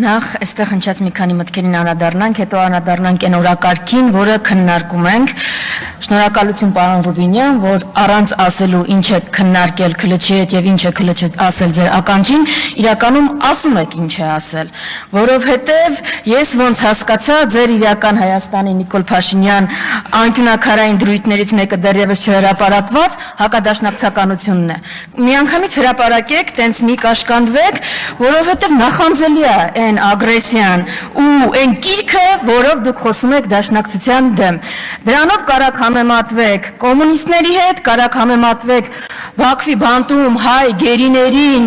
Նախ այստեղ հնչած մի քանի մտքերին անդրադառնանք, հետո անդրադառնանք այն օրակարգին, որը քննարկում ենք։ Շնորհակալություն պարոն Ռուբինյան, որ առանց ասելու ինչ է քննարկել քլչի հետ եւ ինչ է քլչը ասել ձեր ականջին, իրականում ասում եք ինչ է ասել, որովհետեւ ես ոնց հասկացա ձեր իրական Հայաստանի Նիկոլ Փաշինյան անկյունակարային դրույթներից մեկը դեռևս չհրապարակված հակադաշնակցականությունն է։ Միանգամից հրապարակեք, տենց մի կաշկանդվեք, որովհետեւ նախանձելի է այն ագրեսիան ու այն կիրքը, որով դուք խոսում եք դաշնակցության դեմ։ Դրանով կարաք համեմատվեք կոմունիստների հետ, կարաք համեմատվեք Բաքվի բանտում հայ գերիներին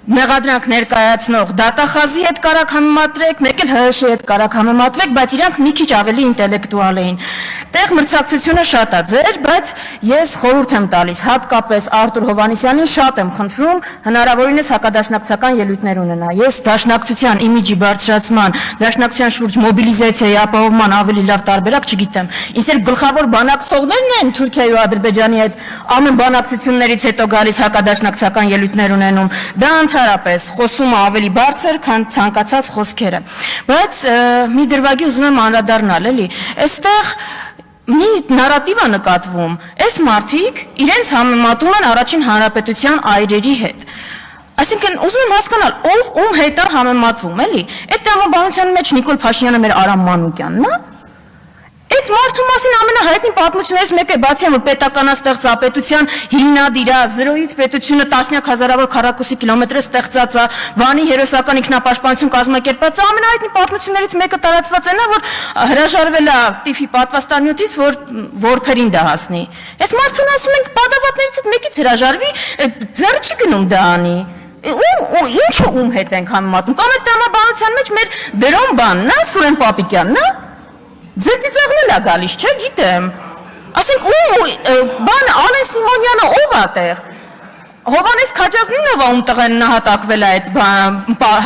մեղադրանք ներկայացնող դատախազի հետ կարաք համեմատրեք, մեկ էլ ՀՀՇ-ի հետ կարաք համեմատվեք, բայց իրանք մի քիչ ավելի ինտելեկտուալ էին։ Տեղ մրցակցությունը շատ է ձեր, բայց ես խորհուրդ եմ տալիս, հատկապես Արտուր Հովհաննիսյանին շատ եմ խնդրում հնարավորինս հակադաշնակցական ելույթներ ունենա։ Ես դաշնակցության իմիջի բարձրացման, դաշնակցության շուրջ մոբիլիզացիայի ապահովման ավելի լավ տարբերակ չգիտեմ։ Ինձ էլ գլխավոր բանակցողներն են Թուրքիայի ու Ադրբեջանի հետ ամեն բանակցություններից հետո գալիս հակադաշնակցական ելույթներ ունենում։ Դա Հարապես խոսումը ավելի բարձր, քան ցանկացած խոսքերը։ Բայց մի դրվագի ուզում եմ անդրադառնալ, էլի։ Այստեղ մի նարատիվ է նկատվում։ Այս մարդիկ իրենց համեմատում են Առաջին Հանրապետության այրերի հետ։ Այսինքն ուզում եմ հասկանալ, ով ում հետ է համեմատվում, էլի։ Այդ տրամաբանության մեջ Նիկոլ Փաշինյանը մեր Արամ Մանուկյանն է։ Այդ մարդու մասին ամենահայտնի պատմություններից մեկը բացի որ պետականաստեղծապետության հիմնադիր է, զրոյից պետությունը տասնյակ հազարավոր քառակուսի կիլոմետր ստեղծած է, Վանի հերոսական ինքնապաշտպանություն կազմակերպած է, ամենահայտնի պատմություններից մեկը տարածված է նա, որ հրաժարվել է տիֆի պատվաստանյութից, որ որբերին դա հասնի։ Այս մարդուն ասում ենք պատավատներից հետ մեկից հրաժարվի, ձեռը չի գնում դա անի։ Ինչը ում հետ ենք համեմատում։ Կամ այդ տրամաբանության մեջ մեր դրոն բանն է, Սուրեն Պապիկյանն է։ Ձեր ծիծաղն է գալիս, չէ, գիտեմ։ Ասենք բան Ալեն Սիմոնյանը ով է տեղ։ Հովհաննես Քաջազնինն է ում տղեն նահատակվել է այդ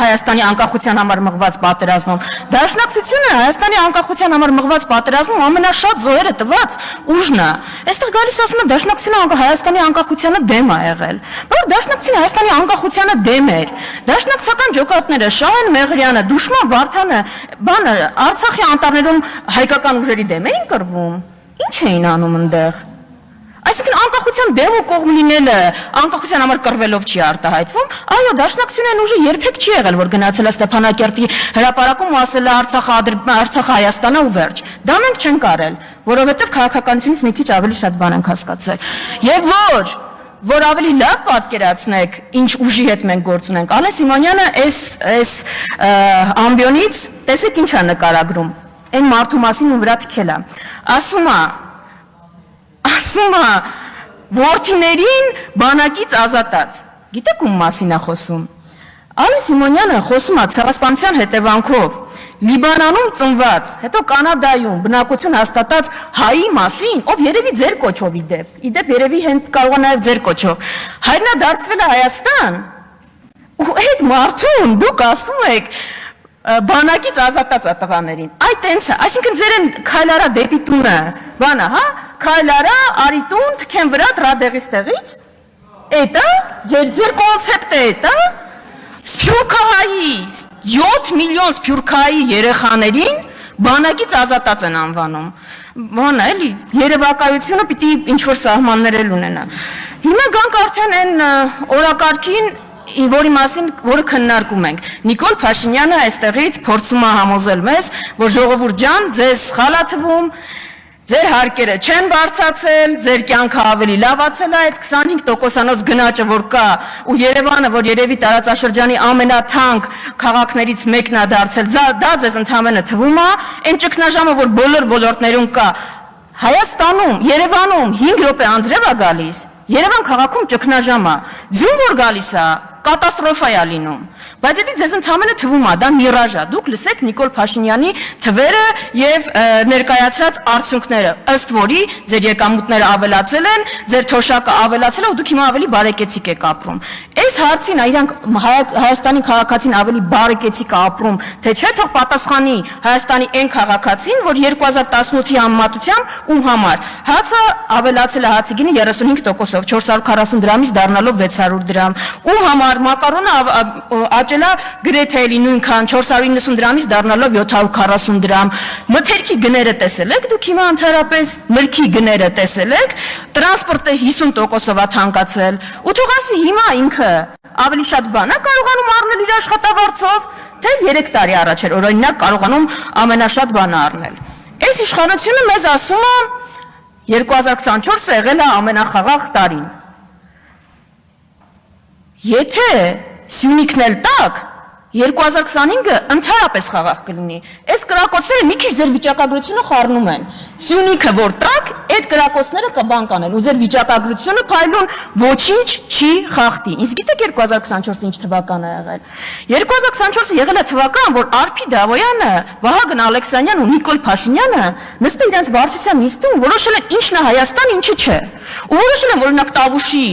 Հայաստանի անկախության համար մղված պատերազմում։ Դաշնակցությունը Հայաստանի անկախության համար մղված պատերազմում ամենաշատ զոհերը տված ուժն է։ Այստեղ գալիս ասում են դաշնակցությունը Հայաստանի անկախությանը դեմ է եղել։ Բայց դաշնակցությունը Հայաստանի անկախությանը դեմ էր։ Դաշնակցական ջոկատները Շահեն Մեղրյանը, Դուշման Վարդանը, բանը Արցախի անտառներում հայկական ուժերի դեմ էին կռվում։ Ինչ էին անում այնտեղ։ Այսինքն անկախության դեմ ու կողմ լինելը անկախության համար կռվելով չի արտահայտվում, այո, դաշնակցության ուժը երբեք չի եղել, որ գնացել է Ստեփանակերտի հրապարակում ու ասել է Արցախը Հայաստանն է ու վերջ։ Դա մենք չենք արել, որովհետև քաղաքականությունից մի քիչ ավելի շատ բան ենք հասկացել։ Եվ որ ավելի լավ պատկերացնեք, ինչ ուժի հետ մենք գործ ունենք, Ալեն Սիմոնյանը այս ամբիոնից տեսեք ինչ է նկարագրում, այն մարդու մասին ում վրա թքել է, ասում է որդիներին բանակից ազատած։ Գիտեք ում մասին է խոսում։ Ալեն Սիմոնյանը խոսում է ցեղասպանության հետևանքով Լիբանանում ծնված, հետո Կանադայում բնակություն հաստատած հայի մասին, ով երևի ձեր կոչով իդեպ երևի հենց կարող է նաև ձեր կոչով։ Հայրն է դարձվել է Հայաստան։ Ու այդ մարդուն դուք ասում եք բանակից ազատած է տղաներին։ Այ տենց է, այսինքն ձեր են քայլարա դեպի տունը, բանա, հա, քայլարա, արի տուն, թքեն վրա դրադեղից տեղից։ Էդ է, ձեր կոնցեպտը էդ է։ Սփյուռքահայի 7 միլիոն սփյուռքահայի երեխաներին բանակից ազատած են անվանում։ Բանա, էլի, երևակայությունը պիտի ինչ-որ սահմաններ էլ ունենա։ Հիմա գանք արդեն այն օրակարգին, որի մասին որը քննարկում ենք։ Նիկոլ Փաշինյանը այստեղից փորձում է համոզել մեզ, որ ժողովուրդ ջան, ձեզ սխալ է թվում, ձեր հարկերը չեն բարձրացել, ձեր կյանքը ավելի լավացել է, այդ 25%-անոց գնաճը որ կա, ու Երևանը, որ երևի տարածաշրջանի ամենաթանկ քաղաքներից մեկն է դարձել, դա ձեզ ընդհանրապես թվում է, այն ճգնաժամը, որ բոլոր ոլորտներում կա, Հայաստանում, Երևանում 5 րոպե անձրև է գալիս, Երևան քաղաքում ճգնաժամ է, ձյուն որ գալիս է, կատաստրոֆա է լինում։ Բայց դա ձեզ ընդհանրապես թվում է, դա միրաժ է։ Դուք լսեք Նիկոլ Փաշինյանի թվերը եւ ներկայացրած արդյունքները, ըստ որի ձեր եկամուտները ավելացել են, ձեր թոշակը ավելացել է ու դուք հիմա ավելի բարեկեցիկ եք ապրում։ Այս հարցին իրանք Հայաստանի քաղաքացին ավելի բարեկեցիկ է ապրում, թե չէ, թող պատասխանի Հայաստանի այն քաղաքացին, որ 2018-ի համեմատությամբ ում համար հացը ավելացել է հացի գինը 35%-ով, 440 դրամից դառնալով 600 դրամ, ում համար մակարոնը աճել է գրեթե էլի նույնքան 490 դրամից դառնալով 740 դրամ, մթերքի գները տեսել եք, դուք հիմա ընդհանրապես մրգի գները տեսել եք, տրանսպորտը 50%-ով է թանկացել, ու թող ասի հիմա ինքը ավելի շատ բան է կարողանում առնել իր աշխատավարձով, թե 3 տարի առաջ էր օրինակ կարողանում ամենաշատ բանը առնել։ Այս իշխանությունը մեզ ասում է 2024-ը եղել է ամենախաղաղ տարին։ Եթե Սյունիքն էլ տակ, 2025-ը ընդհանրապես խաղաղ կլինի։ Այս կրակոցները մի քիչ ձեր վիճակագրությունը խառնում են։ Սյունիքը որ տակ, այդ կրակոցները կբան կանեն, ու ձեր վիճակագրությունը փայլուն ոչինչ չի խախտի։ Իսկ գիտեք 2024-ը ինչ թվական է եղել։ 2024-ը եղել է թվական, որ Արփի Դավոյանը, Վահագն Ալեքսանյանն ու Նիկոլ Փաշինյանը նստել իրենց վարչության նիստում որոշել են ինչն է Հայաստան, ինչը չէ։ Ու որոշել են, որ օրինակ Տավուշի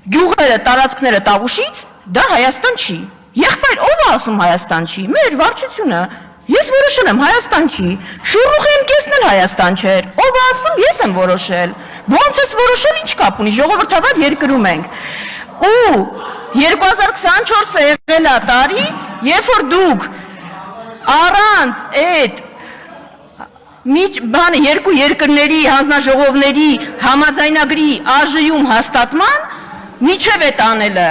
գյուղերը, տարածքները Տավուշից դա Հայաստան չի։ Եղբայր, ով է ասում Հայաստան չի։ Մեր վարչությունը։ Ես որոշել եմ Հայաստան չի։ Շուռուխի եմ կեսնել Հայաստան չէր։ Ով է ասում, ես եմ որոշել։ Ոնց ես որոշել, ինչ կապ ունի, ժողովրդավար երկրում ենք։ Ու 2024-ը եղել է տարի, երբ որ դուք առանց այդ բանը երկու երկրների հանձնաժողովների համաձայնագրի արժեում հաստատման միջև է տանելը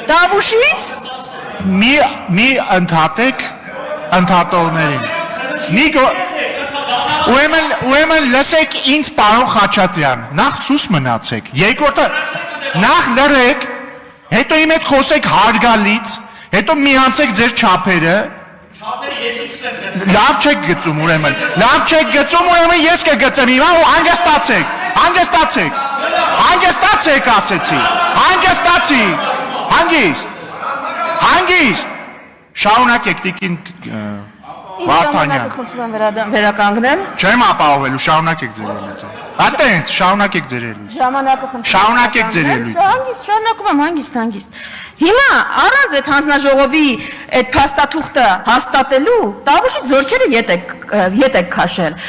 Տավուշից մի ընդհատեք ընդհատողներին ուրեմն լսեք ինձ պարոն Խաչատրյան նախ սուս մնացեք երկրորդը նախ լռեք հետո իմ հետ խոսեք հարգալից հետո միացեք ձեր չափերը լավ չեք գծում ուրեմն ես կգծեմ հիմա ու հանգստացեք ասեցի հանգիստ շարունակեք տիկին Վարդանյան վերականգնեմ չեմ ապահովելու շարունակեք ձեր ելույթը Ատենց շարունակեք ձեր ելույթը ժամանակը խնդրում շարունակեք ձեր ելույթը շարունակում եմ հանգիստ հիմա առանց այդ հանձնաժողովի այդ փաստաթուղթը հաստատելու Տավուշի ձորքերը ետ եք քաշել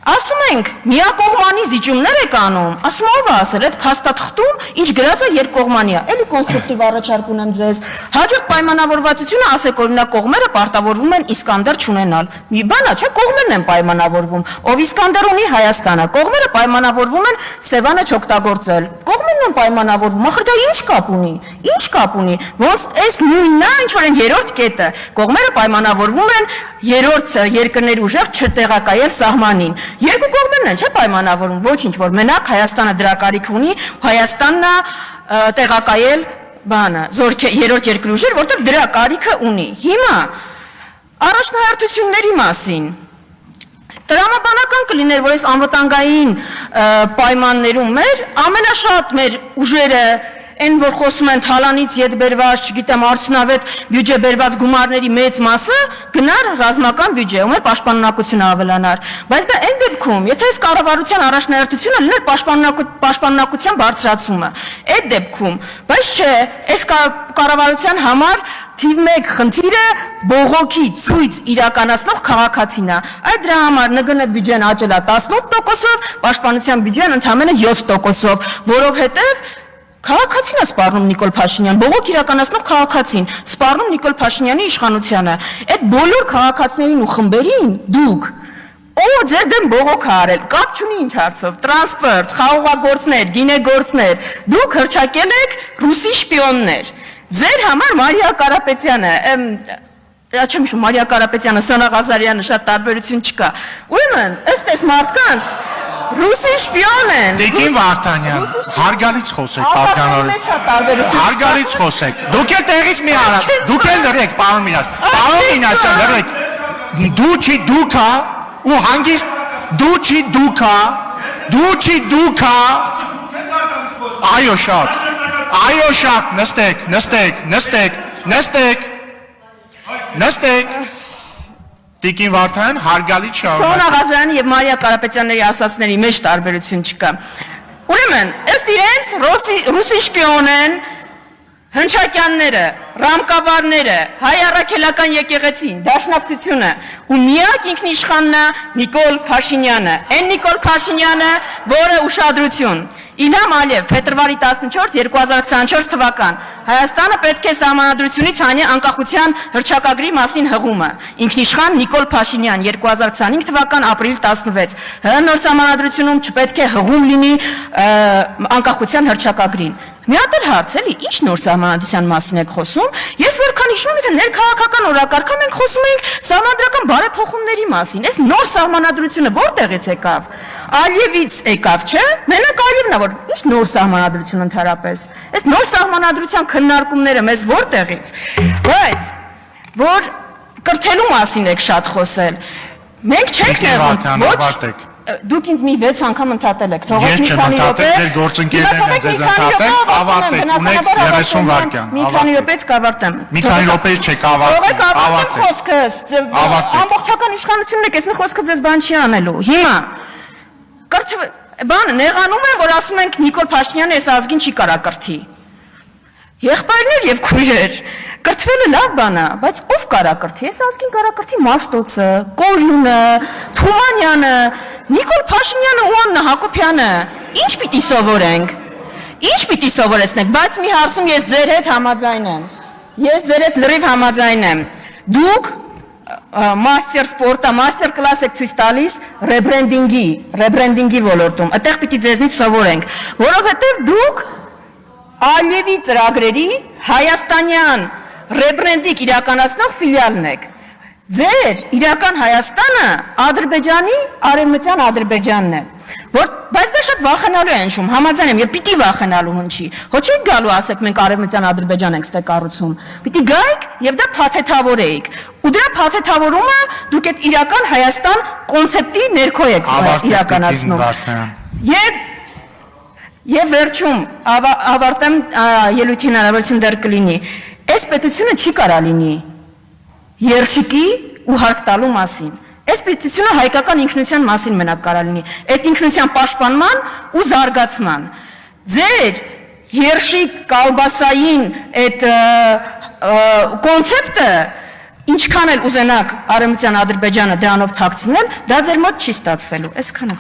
ասում ենք միակողմանի զիջումներ եք անում ասում ով է ասել այդ փաստաթղթում ինչ գրած է երկկողմանիա էլի կոնստրուկտիվ առաջարկ ունեմ ձեզ հաջորդ պայմանավորվածությունը ասեք օրինակ կողմերը պարտավորվում են Իսկանդեր չունենալ մի բան է չէ կողմերն են պայմանավորվում ով Իսկանդեր ունի Հայաստանը կողմերը պայմանավորվում են Սևանը չօգտագործել կողմերն են պայմանավորվում ախր դա ինչ կապ ունի ոնց այս նույնն է ինչ որ այն երրորդ կետը կողմերը պայմանավորվում են երրորդ երկրների ուժեղ չտեղակայել սահմանին երկու կողմերն են չէ պայմանավորվում ոչինչ որ մենակ Հայաստանը դրա կարիք ունի Հայաստանն է տեղակայել բանը երրորդ երկրի ուժեր որտեղ դրա կարիքը ունի հիմա առաջնահերթությունների մասին տրամաբանական կլիներ որ այս անվտանգային պայմաններում մեր ամենաշատ մեր ուժերը Այն որ խոսում են թալանից ետ բերված, չգիտեմ, արդյունավետ բյուջե բերված գումարների մեծ մասը գնար ռազմական բյուջե, ու մեր պաշտպանունակությունը ավելանար։ Բայց դա այն դեպքում, եթե այս կառավարության առաջնահերթությունը լիներ պաշտպանունակության բարձրացումը, այդ դեպքում, բայց չէ, այս կառավարության համար թիվ 1 խնդիրը բողոքի ցույց իրականացնող քաղաքացին է։ Այդ դրա համար ՆԳՆ բյուջեն աճել է 18%-ով, պաշտպանության բյուջեն ընդամենը 7%-ով, որովհետև Քաղաքացին է սպառնում Նիկոլ Փաշինյան, բողոք իրականացնող քաղաքացին, սպառնում Նիկոլ Փաշինյանի իշխանությանը։ Այդ բոլոր քաղաքացիներին ու խմբերին դուք ով ձեր դեմ բողոք արել, կապ չունի ինչ հարցով, տրանսպորտ, խաղողագործներ, գինեգործներ, դուք հրճակել եք ռուսի շպիոններ։ Ձեր համար Մարիա Կարապետյանը, չեմ հիշում, Մարիա Կարապետյանը, Սոնա Ղազարյանը շատ տարբերություն չկա։ Ուրեմն, ըստ այս մարդկանց Ռուսի շպիոն են։ Տիկին Վարդանյան, հարգալից խոսեք, պատկանորեն։ Հարգալից խոսեք։ Դուք էլ տեղից մի արա։ Դուք էլ լռեք, պարոն Մինաս։ Պարոն Մինասյան, լռեք։ Դուչի ու հանգիստ դուչի Այո շատ, նստեք։ Նստեք։ Տիկին Վարդան, հարգալից Սոն շարունակ։ Աղազարյանի եւ Մարիա Կարապետյանների ասածների մեջ տարբերություն չկա։ Ուրեմն, ըստ իրենց ռուսի շպիոն են հնչակյանները, ռամկավարները, հայ առաքելական եկեղեցին, դաշնակցությունը ու միակ ինքնիշխանն է Նիկոլ Փաշինյանը, այն Նիկոլ Փաշինյանը, որը ուշադրություն Իլհամ Ալիև, փետրվարի 14, 2024 թվական Հայաստանը պետք է սահմանադրությունից հանի անկախության հռչակագրի մասին հղումը։ Ինքնիշխան Նիկոլ Փաշինյան 2025 թվական ապրիլ 16։ Նոր սահմանադրությունում չպետք է հղում լինի անկախության հռչակագրին։ Մի հատ էլ հարց էլի, ինչ նոր սահմանադրության մասին եք խոսում։ Ես որքան հիշում եմ, թե ներքաղաքական օրակարգում ենք խոսում ենք սահմանադրական բարեփոխումների մասին։ Այս նոր սահմանադրությունը որտեղից եկավ։ Ալիևից եկավ, չէ՞։ Մենակ Ալիևն է, որ ինչ նոր սահմանադրություն ընդհանրապես։ Այս նոր սահմանադրության քննարկումները մեզ որտեղից։ Բայց որ կրթելու մասին եք շատ խոսել։ Մենք չենք նեղում, ոչ Դուք ինձ մի 6 անգամ ընդհատել եք, թողեք մի քանի րոպե։ Ես չեմ ընդհատել, ձեր գործընկերներն են ձեզ ընդհատել, ավարտեք, ունեք 30 վայրկյան։ Մի քանի րոպեից կավարտեմ։ Մի քանի րոպեից չեք ավարտել։ ավարտեք խոսքս, ամբողջական իշխանությունն եք, ես մի խոսքը ձեզ բան չի անելու։ Հիմա բանը նեղանում են, որ ասում ենք Նիկոլ Փաշինյանը այս ազգին չի կարա կրթի։ Եղբայրներ եւ քույրեր, կրթվելը լավ բան է, բայց ով կարա կրթի։ Այս ազգին կարա կրթի Մաշտոցը, Կորյունը, Թումանյանը, Նիկոլ Փաշինյանը ու Աննա Հակոբյանը։ Ինչ պիտի սովորենք։ Ինչ պիտի սովորեցնենք, բայց մի հարցում ես ձեր հետ համաձայն եմ։ Ես ձեր հետ լրիվ համաձայն եմ։ Դուք մաստեր սպորտա, մաստեր կլաս եք ցույց տալիս ռեբրենդինգի ոլորտում։ Այդտեղ պիտի ձեզնից սովորենք, որովհետև դուք Ալիևի ծրագրերի հայաստանյան ռեբրենդինգ իրականացնող ֆիլիալն եք։ Ձեր իրական Հայաստանը Ադրբեջանի արևմտյան Ադրբեջանն է։ Բայց դա շատ վախենալու է հնչում, համաձայն եմ, եւ պիտի վախենալու հնչի։ Հո չի գալու ասեք մենք արևմտյան Ադրբեջան ենք ստե կառուցում։ Պիտի գայիք եւ դա փաթեթավորեիք։ Ու դրա փաթեթավորումը դուք այդ իրական Հայաստան կոնցեպտի ներքո եք իրականացնում։ Եվ վերջում ավարտեմ ելույթի հնարավորություն դեռ կլինի։ Այս պետությունը չի կարա լինի երշիկի ու հարկ տալու մասին։ Այս պետությունը հայկական ինքնության մասին մենակ կարա լինի։ Այդ ինքնության պաշտպանման ու զարգացման։ Ձեր երշիկ կալբասային այդ կոնցեպտը ինչքան էլ ուզենաք արևմտյան Ադրբեջանը դրանով թաքցնել, դա ձեր մոտ չի ստացվելու։ Այսքանը։